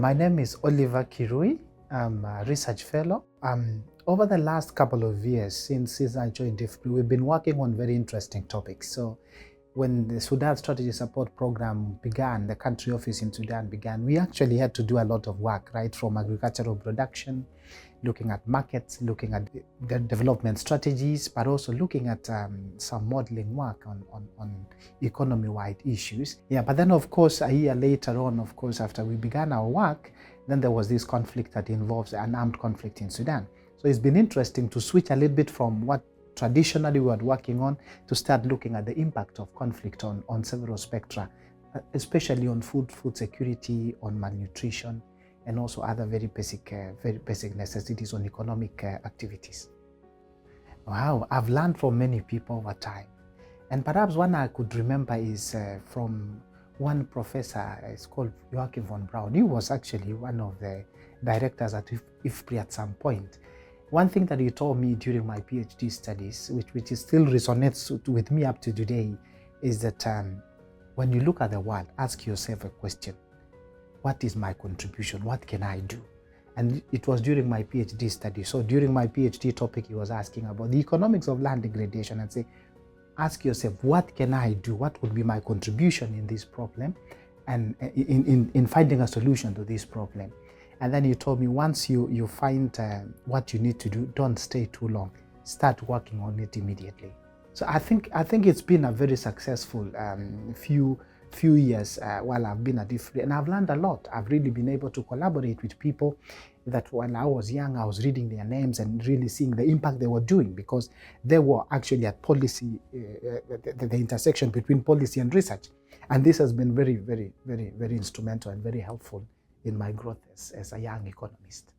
My name is Oliver Kirui. I'm a research fellow. Over the last couple of years, since I joined IFPRI, we've been working on very interesting topics. So when the Sudan Strategy Support Program began, the country office in Sudan began, we actually had to do a lot of work, right? From agricultural production, looking at markets, looking at the development strategies, but also looking at some modeling work on economy-wide issues. Yeah, but then of course, a year later on, of course, after we began our work, then there was this conflict that involves an armed conflict in Sudan. So it's been interesting to switch a little bit from what traditionally we were working on to start looking at the impact of conflict on several spectra, especially on food security, on malnutrition, and also other very basic necessities on economic activities. Wow, I've learned from many people over time. And perhaps one I could remember is from one professor. It's called Joachim von Braun. He was actually one of the directors at IFPRI at some point. One thing that he told me during my PhD studies, which still resonates with me up to today, is that when you look at the world, ask yourself a question. What is my contribution? What can I do? And it was during my PhD study. So during my PhD topic, he was asking about the economics of land degradation and say, ask yourself, what can I do? What would be my contribution in this problem and in finding a solution to this problem? And then he told me, once you find what you need to do, don't stay too long. Start working on it immediately. So I think it's been a very successful few years while I've been at IFPRI, and I've learned a lot. I've really been able to collaborate with people that when I was young, I was reading their names and really seeing the impact they were doing, because they were actually at policy, the intersection between policy and research. And this has been very instrumental and very helpful in my growth as a young economist.